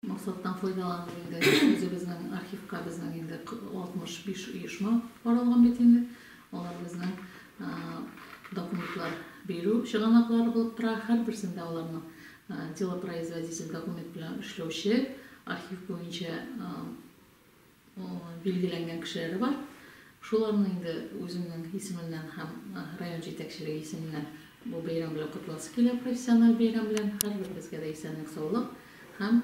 Мақсаттан файдаланып енді өзіміздің архивқа біздің енді 65 ұйышма барылған бет енді. Олар біздің документлар беру шығанақлары болып тұра, әр бірсінде оларның делопроизводитель документ білен үшлеуші архив бойынша белгіленген кішілері бар. Шуларның енді өзімнің есімінен һәм район жетекшілігі есімінен бұл бейрам білен құтыласы келе, профессионал бейрам білен әр бір бізге де есенлік саулық һәм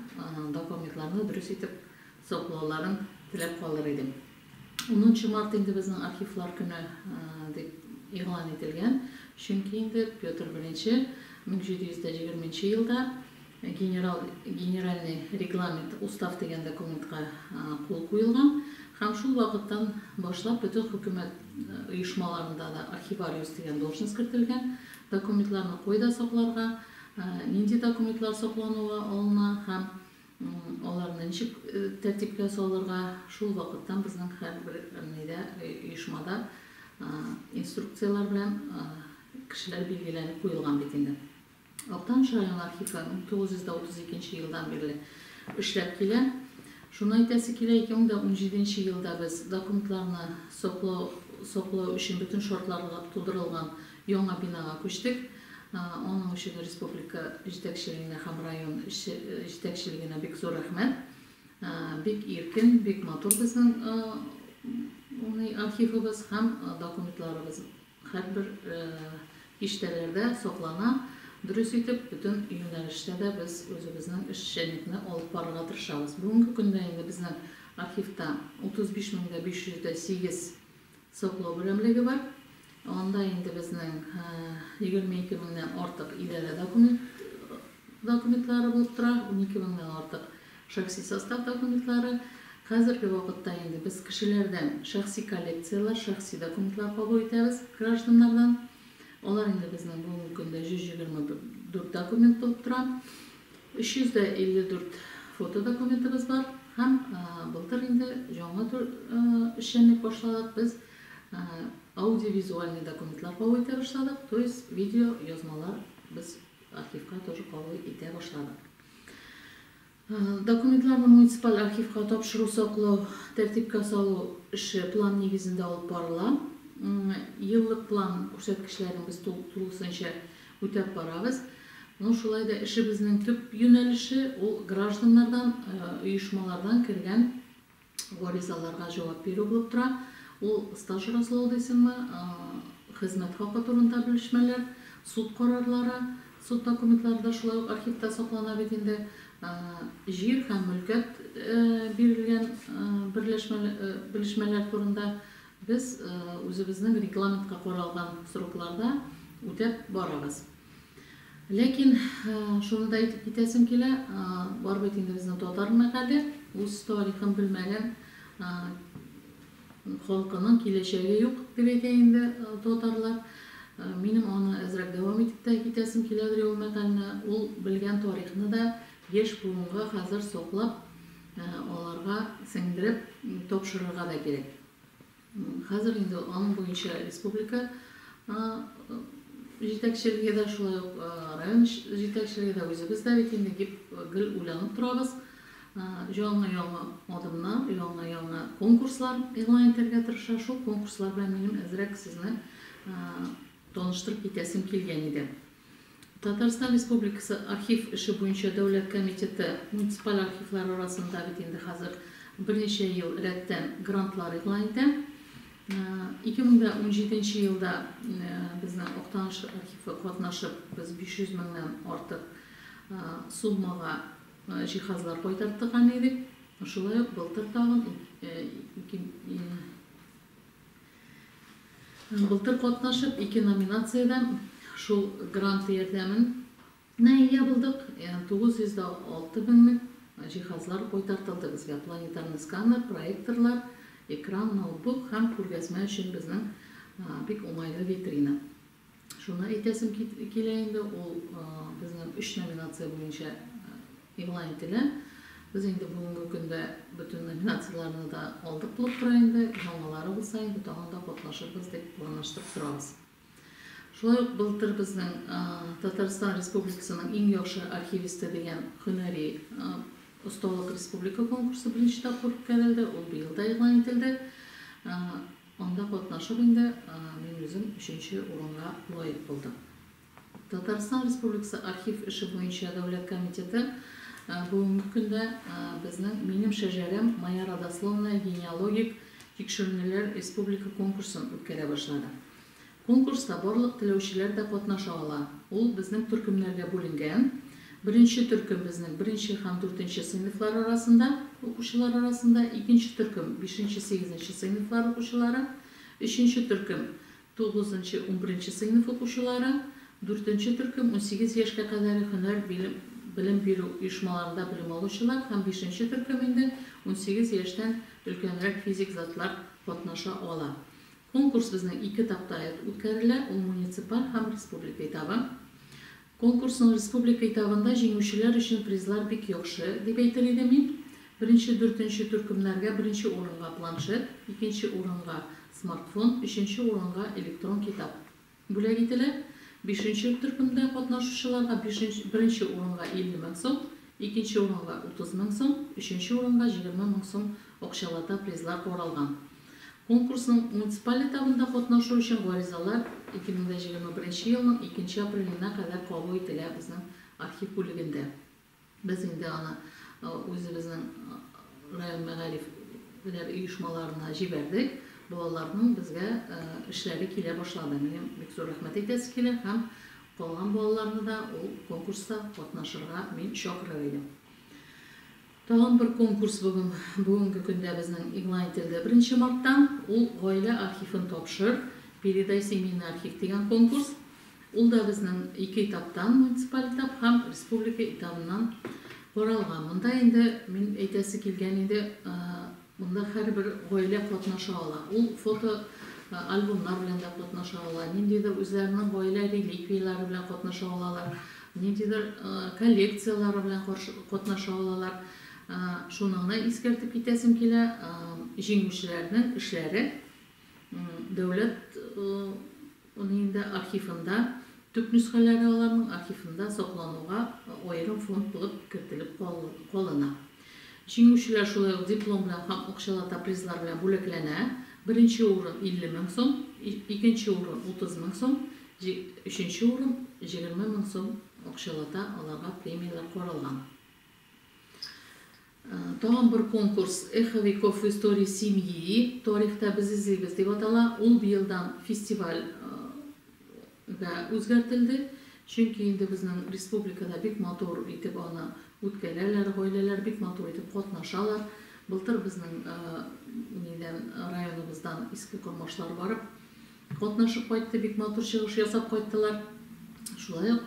документларны дұрыс етіп соқлауларын тілеп қалыр едім. 10 март енді біздің архивлар күні деп иғлан етілген. Чүнки енді Петр I 1720 жылда генеральный регламент устав деген документқа қол қойылған. Һәм шул вакыттан башлап бүтін хөкүмәт ұйышмаларында да архивариус деген должность кертелгән. Документларны койда сакларга, нинди документлар саклануга алына һәм аларны ничек тәртипкә салырга шул вакыттан безнең һәрбер ұйышмада инструкциялар белән кешеләр билгеләнеп куелган бит инде. Актан район архивы 1932 елдан бирле эшләп килә. Шуны әйтәсе килә, 2017 елда без документларны саклау өчен бүтән шартларга тудырылган яңа бинага күчтек. Оның өчен республика җитәкчелегенә һәм район җитәкчелегенә бик зур рәхмәт. Бик иркен, бик матур безнең архивыбыз һәм документларыбыз һәрбер иштәләрдә саклана. Дөрес итеп, бүтән юнәлештә дә без үзебезнең эшчәнлекне алып барырга тырышабыз. Бүгенге көндә инде безнең архивта 35508 саклау бүлемлеге бар. Анда инде безнең 22 меңнән артык идарә документлары булып тора, 12 меңнән артык шәхси состав документлары. Хәзерге вакытта инде без кешеләрдән шәхси коллекциялар, шәхси документлар кабул итәбез гражданнардан. Олар инде безнең бүгенге көндә 124 документ булып тора. 354 фото документыбыз бар. Һәм былтыр инде яңа эшчәнлек башладык. Без аудиовизуальный документлар кабул итә башладык. То есть видео язмалар без архивка тоже кабул итә башладык. Документларны муниципаль архивка тапшыру саклау, тәртипкә салу эше план нигезендә алып барыла. Еллык план күрсәткечләрен без тулысынча үтәп барабыз. Шулай да эшебезнең төп юнәлеше ул гражданнардан, оешмалардан кергән гаризаларга җавап бирү булып тора. Ул стаж раслау дисеңме, хезмәт хакы турында белешмәләр, суд карарлары, суд документлары да шулай ук архивта саклана бит инде. Җир һәм мөлкәт бирелгән белешмәләр турында biz үзебезнең регламентка каралган срокларда үтәп барабыз. Ләкин шуны да әйтеп китәсем килә, бар бит инде безнең татар мәкале, үз тарихын белмәгән халкының киләчәге юк дип әйтә инде татарлар. Минем аны әзрәк дәвам итеп тә китәсем киләдер ул мәкалне, ул белгән тарихны да яшь буынга хәзер саклап, аларга сеңдереп тапшырырга да кирәк. Хәзер инде аның буенча республика җитәкчелеге дә шулай ук район җитәкчелеге дә үзебез дә бит инде гел уйланып торабыз. Яңа адымнар, яңа конкурслар игълан итәргә тырыша. Шул конкурслар белән минем әзрәк сезне таныштырып китәсем килгән иде. Татарстан Республикасы архив эше буенча дәүләт комитеты муниципаль архивлар арасында бит инде хәзер берничә ел рәттән грантлар игълан итә. 2017 елда безнең Актаныш архивы катнашып, без 500 меңнән артык суммага җиһазлар кайтартырган идек. Шулай ук былтыр тагын былтыр катнашып, 2 номинациядә шул грант ярдәмен ия булдык. 906 меңлек җиһазлар кайтартылды безгә. Планетарный сканер, проекторлар, экран, ноутбук һәм күргәзмә өчен безнең бик уңайлы витрина. Шуны әйтәсем килә инде, ул безнең 3 номинация буенча игълан ителә. Без инде бүгенге көндә бүтән номинацияларны да алдык булып тора инде. Яңалары булса инде тагын да катнашырбыз дип планлаштырып торабыз. Шулай ук былтыр безнең Татарстан Республикасының иң яхшы архивисты дигән һөнәри Ustalık Respublika konkursu birinci tapır ötkәрелде, ул быел да игълан ителде. Анда катнашып инде мен үзем 3-нче урынга лайык булдым. Татарстан Республикасы архив эше буенча дәүләт комитеты бүгенге көндә безнең минем шәҗәрәм Майя родословная генеалогик тикшеренүләр республика конкурсын үткәрә башлады. Конкурста барлык теләүчеләр дә катнаша ала. Ул безнең төркемнәргә бүленгән. Birinci türküm bizning 1 ham 4 sınıflar arasında, o'quvchilar arasında, ikinci türküm 5-8 sınıflar o'quvchilari, 3 türküm 9-11 sınıf o'quvchilari, 4 türküm 18 yaşga kadar hüner bilim beru uyushmalarında bilim oluvchilar ham 5 türküm indi 18 yaşdan ulkanroq fizik zatlar qatnasha ola. Konkurs bizning 2 etapda o'tkaziladi, ul munisipal ham respublika etabi. Konkursun Respublika etabında jеңүүчеләр өчен призлар бик яхшы дип әйтер идем мин. 1-4 төркемнәргә 1 урынга планшет, 2 урынга смартфон, 3 урынга электрон китап бүләк ителә. 5 төркемдә катнашучыларга 1 урынга 50 мең сум, 2 урынга 30 мең сум, 3 урынга 20 мең сум акчалата призлар каралган. Konkursun municipal etabında qatnaшу өчен гаризалар 2021 елның 2 апреленә кадәр кабул ителә безнең архив бүлегендә. Без инде аны үзебезнең район мәгариф белән оешмаларына җибәрдек. Балаларның безгә эшләре килә башлады. Минем бик зур рәхмәт әйтәсе килә һәм калган балаларны да ул конкурста катнашырга мин чакырыр идем. Тагын bir конкурс бүгенге көндә безнең игълан ителде 1 марттан. Ул гаилә архивын тапшыр, передай семейный архив дигән конкурс. Ул да безнең 2 этаптан, муниципаль этап һәм республика этабыннан каралган. Монда инде мин әйтәсе килгән иде, монда һәрбер гаилә катнаша ала. Ул фото альбомнар белән дә катнаша ала. Ниндидер үзләренең гаилә реликвияләре белән катнаша алалар. Ниндидер коллекциялары белән катнаша алалар. Шуны искәртеп китәсем килә, җиңүчеләрнең эшләре дәүләт инде архивында, төп нөсхәләре аларның архивында саклануга аерым фонд булып кертелеп калына. Җиңүчеләр шулай ук диплом белән һәм акчалата призлар белән бүләкләнә. 1 урын 50 мең сум, 2 урын 30 мең сум, 3 урын 20 мең сум акчалата аларга премиялар каралган. Тагын bir конкурс Эхо веков в истории семьи, тарихта без излибез дип атала. Ул быелдан фестивальгә үзгәртелде. Чөнки инде безнең республикада бик матур итеп аны үткәрәләр, гаиләләр бик матур итеп катнашалар. Былтыр безнең районыбыздан иске кормашлар барып катнашып кайтты, бик матур чыгыш ясап кайттылар. Шулай ук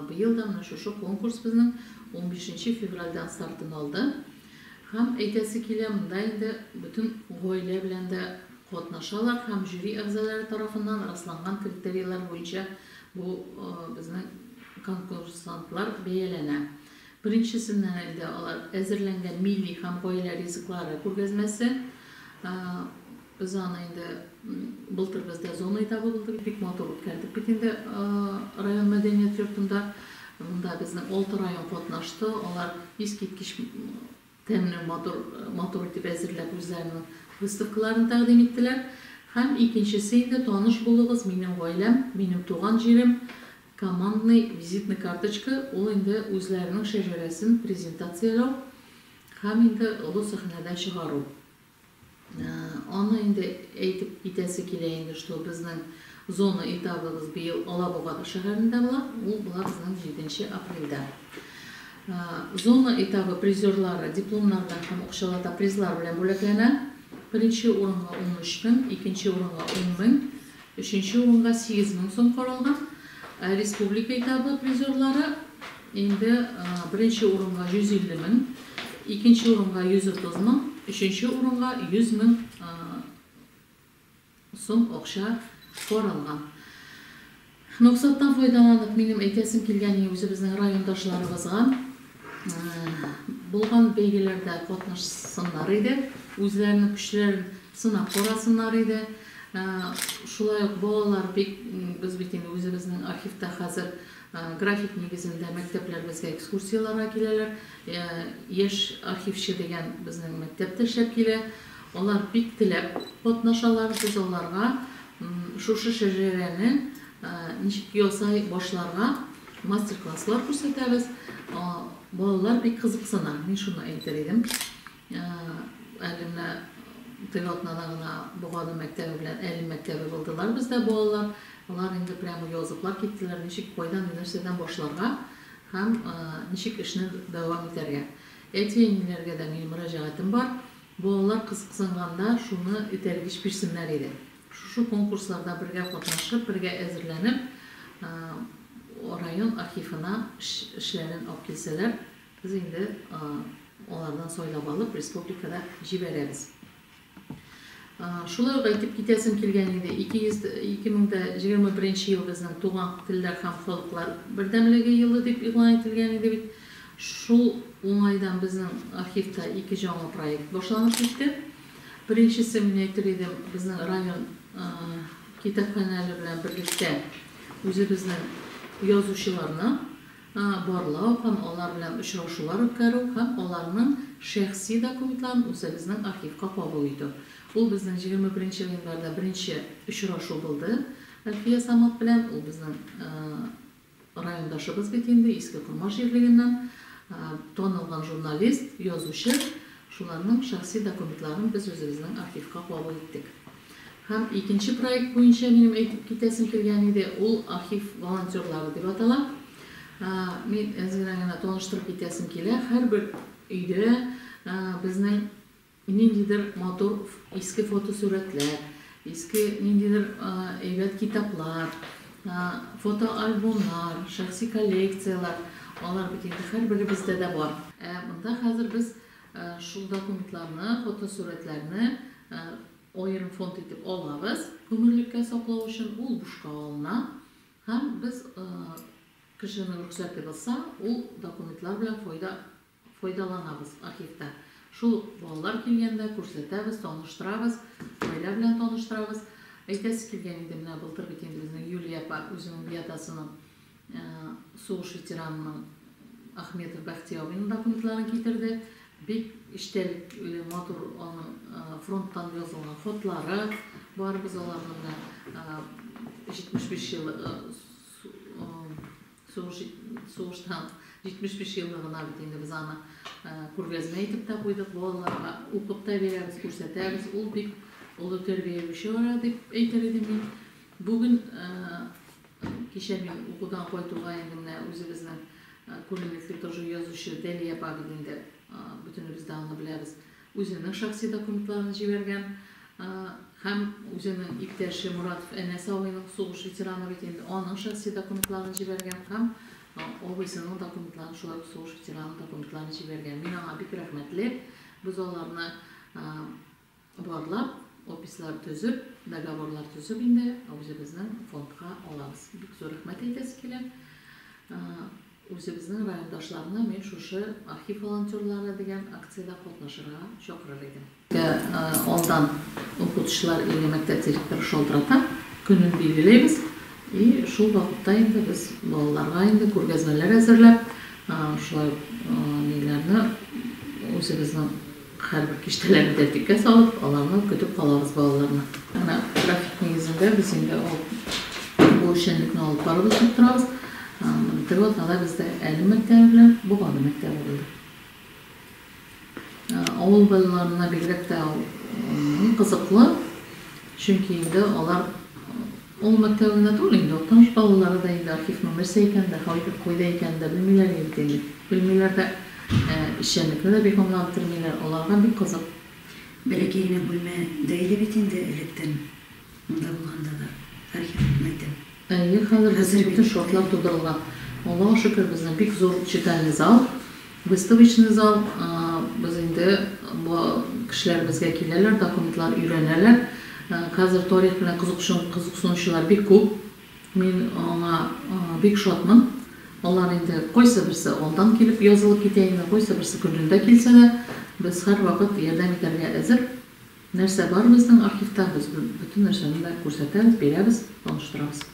быел да менә шушы конкурс безнең 15 февральдән стартын алды. Һәм әйтәсе килә, монда инде бөтен гаилә белән дә катнашалар һәм жюри әгъзалары тарафыннан расланган критерийлар буенча бу безнең конкурсантлар бәяләнә. Беренчесеннән инде алар әзерләнгән милли һәм гаилә ризыклары күргәзмәсе. Без аны инде былтыр бездә зона этабы булды, бик матур үткәрдек бит инде район мәдәният йортында. Монда безнең 6 район катнашты. Алар искиткеч тәмле матур итеп әзерләп үзләренең выставкаларын тәкъдим иттеләр. Һәм икенчесе инде таныш булыгыз, минем гаиләм, минем туган җирем, командный визитный карточка. Ул инде үзләренең шәҗәрәсен презентациялау һәм инде олы сәхнәдә чыгару. Аны инде әйтеп итәсе килә инде, что безнең зона этабыбыз быел Алабуга шәһәрендә була. Ул була безнең 7 апрельдә. Зона этабы призерлары дипломнардан һәм акчалата призлар белән бүләкләнә. 1 урынга 13 мең, 2 урынга 10 мең, 3 урынга 8 мең сум каралган. Республика этабы призерлары инде 1 урынга 150 мең, 2 урынга 130 мең, 3 урынга 100 мең сум акча каралган. Максаттан файдаланып, минем әйтәсем килгән үзебезнең райондашларыбызга булган бәйгеләрдә катнашсыннар иде, үзләренең көчләрен сынап карасыннар иде. Шулай ук балалар бик, без бит инде үзебезнең архивта хәзер Grafik негізінде мектеплер бізге экскурсияларға келелер. Еш архивші деген біздің мектепте эшләп килә. Олар бик теләп катнашалар, без аларга шушы шәҗәрәне ничек ясай башларга мастер-класслар күрсәтәбез. Балалар бик кызыксына. Мин шуны әйтер идем. Әле менә Тыгатнада гына Буганы мәктәбе белән Әлим мәктәбе булдылар бездә балалар. Алар инде прямо языплар киттеләр, ничек кайдан нәрсәдән башларга һәм ничек эшне дәвам итәргә. Әтиәниләргә дә минем мөрәҗәгатем бар. Балалар кызыксынганда шуны этәргеч бирсеннәр иде. Шушы конкурсларда бергә катнашып, бергә әзерләнеп, район архивына эшләрен алып килсәләр, без инде алардан сайлап алып республикада җибәрәбез. Шулай әйтеп китәсем килгән инде 2021 ел безнең туган телләр һәм халыклар бердәмлеге елы дип игълан ителгән иде бит. Шул уңайдан безнең архивта 2 жаңа проект башланып китте. Беренчесе мин әйтер идем, безнең район китапханәләре белән берлектә үзебезнең язучыларны барлау һәм алар белән очрашулар үткәрү һәм аларның шәхси документларын үзебезнең архивка кабул итү. Ул безнең 21 январьда беренче очрашу булды. Әлфия Самат белән ул безнең райондашыбыз бит инде Иске Курма җирлегеннән танылган журналист, язучы, шуларның шәхси документларын без үзебезнең архивка кабул иттек. Һәм икенче проект буенча минем әйтеп китәсем килгән иде, ул архив волонтерлары дип атала. Мин әзгәрәгенә таныштырып китәсем килә. Һәрбер өйдә безнең ниндидер матур иске фотосурәтләр, иске ниндидер әйбәт китаплар, фотоальбомнар, шәхси коллекциялар, алар бит инде һәрберебездә дә бар. Монда хәзер без шул документларны, фотосурәтләрне аерым фонд итеп алабыз. Гомерлеккә саклау өчен ул бушка алына һәм без кешенең рөхсәте булса, ул документлар белән файдаланабыз архивта. Шул балалар килгәндә күрсәтәбез, таныштырабыз, гаилә белән таныштырабыз. Әйтәсе килгән иде, менә былтыр бит инде безнең Юлия апа үзенең биятасының сугыш ветеранының Ахметов Бахтиябыйның документларын китерде. Бик иштәлекле матур аның фронттан язылган фотлары бар, без аларның 75 ел сугыштан 75 еллыгына бит инде без аны күргәзмә итеп тә куйдык, балаларга укып та бирәбез, күрсәтәбез. Ул бик олы тәрбияләүче ара дип әйтер идем мин. Бүген кичә мин укудан кайтуга инде менә үзебезнең күренекле тоже язучы Дәлия апа инде бөтенебез дә аны беләбез. Үзенең шәхси документларын җибәргән һәм үзенең иптәше Муратов Әнәс абыйның сугыш ветераны бит инде аның шәхси документларын җибәргән һәм абыйсының документларын, шулай сугыш ветераны документларын җибәргән. Мин аңа бик рәхмәтле. Без аларны барлап, опислар төзеп, договорлар төзеп инде үзебезнең фондка алабыз. Бик зур рәхмәт әйтәсе килә. Үзебезнең райондашларны мен шушы архив волонтерлары дигән акциядә катнашырга чакырыр идем. Алдан укытучылар или мәктәп директоры шалтырата, көнен билгеләйбез. И шул вакытта инде без балаларга инде күргәзмәләр әзерләп, шулай ниләрне үзебезнең һәрбер киштәләрне тәртипкә салып, аларны көтеп калабыз балаларны. Ана график нигезендә без инде бу эшчәнлекне алып барабыз дип торабыз. Тыгатнада бездә Әлим мәктәбе белән Буганы мәктәбе булды. Авыл балаларына бигрәк тә кызыклы, чөнки инде алар ул мәктәбендә түгел инде, таныш балалары да инде архивның нәрсә икәнен дә, кайда икәнен дә белмиләр инде. Белмиләр дә, эшчәнлекне дә бик аңлап тормыйлар, аларга бик кызык. Бәләкәй генә бүлмәдә иде бит инде электән, монда булганда да архив мәктәп. Хәзер бөтен шартлар тудырылган. Аллаһка шөкер, безнең бик зур читальный зал, выставочный зал. Без инде бу кешеләр безгә киләләр, документлар өйрәнәләр. Хәзер тарих белән кызыксынучылар бик күп. Мин аңа бик шатмын. Алар инде кайсы берсе алдан килеп язылып китә инде, кайсы берсе көнендә килсә дә, без һәр вакыт ярдәм итәргә әзер. Нәрсә бар безнең архивта, без бөтен нәрсәне дә күрсәтәбез, бирәбез, таныштырабыз.